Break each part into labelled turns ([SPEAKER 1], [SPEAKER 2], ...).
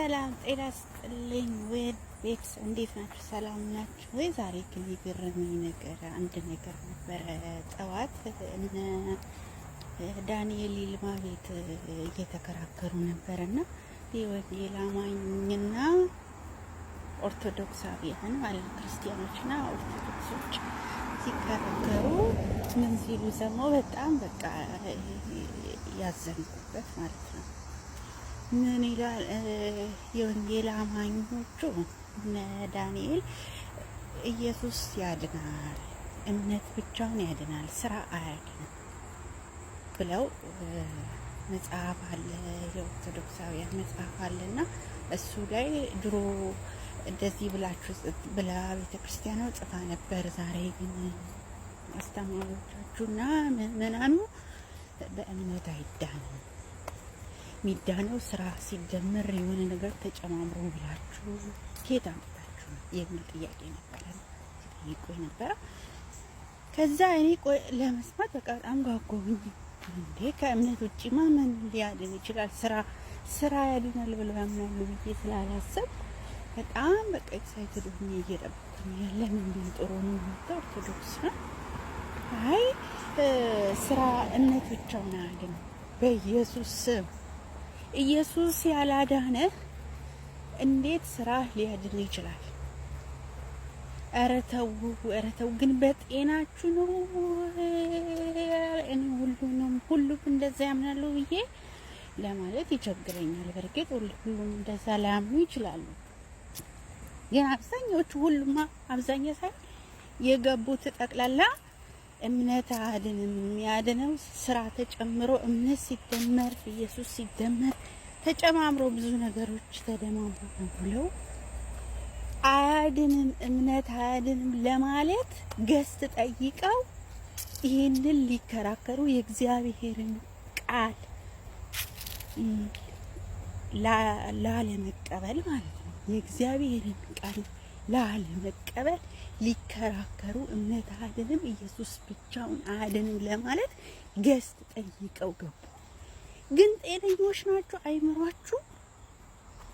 [SPEAKER 1] ሰላም ጤና ይስጥልኝ ውድ ቤተሰብ እንዴት ናችሁ? ሰላም ናችሁ ወይ? ዛሬ ግን የገረመኝ ነገር አንድ ነገር ነበረ። ጠዋት እነ ዳንኤል ይልማ ቤት እየተከራከሩ ነበርና የወንጌል አማኝና ኦርቶዶክሳውያን ማለት ክርስቲያኖችና ኦርቶዶክሶች ሲከራከሩ ምን ሲሉ ሰማሁ። በጣም በቃ ያዘንኩበት ማለት ነው። ምን ይላል የወንጌል አማኞቹ እነ ዳንኤል ኢየሱስ ያድናል፣ እምነት ብቻውን ያድናል፣ ስራ አያድንም ብለው መጽሐፍ አለ፣ የኦርቶዶክሳውያን መጽሐፍ አለና እሱ ላይ ድሮ እንደዚህ ብላችሁ ብላ ቤተክርስቲያኗ ጽፋ ነበር። ዛሬ ግን አስተማሪዎቻችሁና ምዕመናኑ በእምነት አይዳንም፣ ሚዳነው ስራ ሲደመር የሆነ ነገር ተጨማምሮ ብላችሁ ከየት አምጥታችሁ ነው የሚል ጥያቄ ነበረ ይቆይ ነበረ። ከዛ እኔ ለመስማት በቃ በጣም ጓጓሁኝ። እንዴ ከእምነት ውጪ ምን ሊያድን ይችላል? ስራ ያድናል ብለው ያምናሉ ብዬ ስላላሰብ በጣም በቃ ኤክሳይትድ ሆኜ እየጠበቅኩኝ ያለ ምን ቢል ጥሩ ነው ማለት ኦርቶዶክስ ነው። አይ ስራ እምነት ብቻውን አያድንም። በኢየሱስ ስም ኢየሱስ ያላዳነ እንዴት ስራ ሊያድን ይችላል? ኧረ ተው ግን በጤናችሁ ነው። እኔ ሁሉም እንደዛ ያምናሉ ብዬ ለማለት ይቸግረኛል። በርግጥ ሁሉም እንደዛ ላያምኑ ይችላሉ። ግን አብዛኛው ሳይሆን የገቡት ጠቅላላ እምነት አያድንም፣ የሚያድነው ስራ ተጨምሮ እምነት ሲደመር ኢየሱስ ሲደመር ተጨማምሮ ብዙ ነገሮች ተደማምሮ ነው ብለው አያድንም፣ እምነት አያድንም ለማለት ገስት ጠይቀው ይሄንን ሊከራከሩ የእግዚአብሔርን ቃል ላለመቀበል ማለት ነው። የእግዚአብሔርን ቃል ላለመቀበል ሊከራከሩ እምነት አያድንም ኢየሱስ ብቻውን አያድንም ለማለት ገስት ጠይቀው ገቡ። ግን ጤነኞች ናችሁ? አይምሯችሁ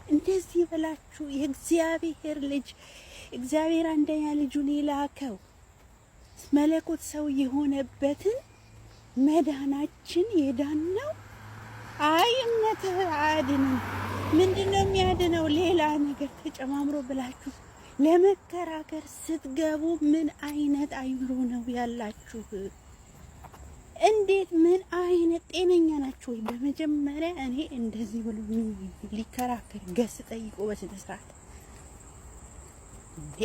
[SPEAKER 1] እንደዚህ ብላችሁ የእግዚአብሔር ልጅ እግዚአብሔር አንደኛ ልጁን የላከው መለኮት ሰው የሆነበትን መዳናችን የዳነው አይ እምነት አያድንም፣ ምንድነው የሚያድነው ሌላ ነገር ተጨማምሮ ብላችሁ ለመከራከር ስትገቡ ምን አይነት አይምሮ ነው ያላችሁ? እንዴት ምን አይነት ጤነኛ ናችሁ ወይ? በመጀመሪያ እኔ እንደዚህ ብሎ ሊከራከር ገስ ጠይቆ በስነ ስርዓት እንዴ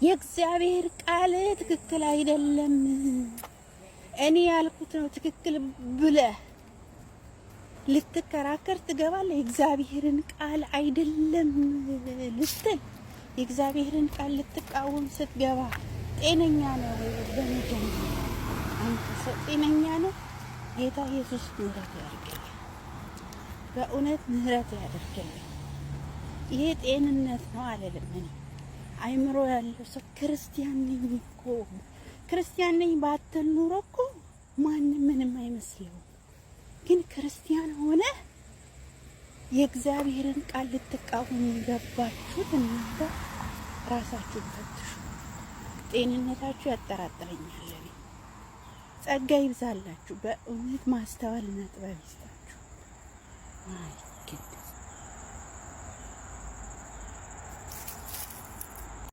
[SPEAKER 1] የእግዚአብሔር ቃል ትክክል አይደለም፣ እኔ ያልኩት ነው ትክክል ብለህ ልትከራከር ትገባለህ። የእግዚአብሔርን ቃል አይደለም ልትል የእግዚአብሔርን ቃል ልትቃወም ስትገባ ጤነኛ ነው ወይ? በመጀመሪያ አንተ ሰው ጤነኛ ነው? ጌታ ኢየሱስ ምህረት ያድርግልህ፣ በእውነት ምህረት ያድርግልህ። ይሄ ጤንነት ነው አለልም። እኔ አይምሮ ያለው ሰው ክርስቲያን ነኝ እኮ ክርስቲያን ነኝ ባትል ኑሮ እኮ ማንም ምንም አይመስለውም። ግን ክርስቲያን ሆነ የእግዚአብሔርን ቃል ልትቃወሙ ገባችሁት። እናንተ ራሳችሁን ፈትሹ። ጤንነታችሁ ያጠራጥረኛል። እኔ ጸጋ ይብዛላችሁ፣ በእውነት ማስተዋልና ጥበብ ይስጣችሁ። አይ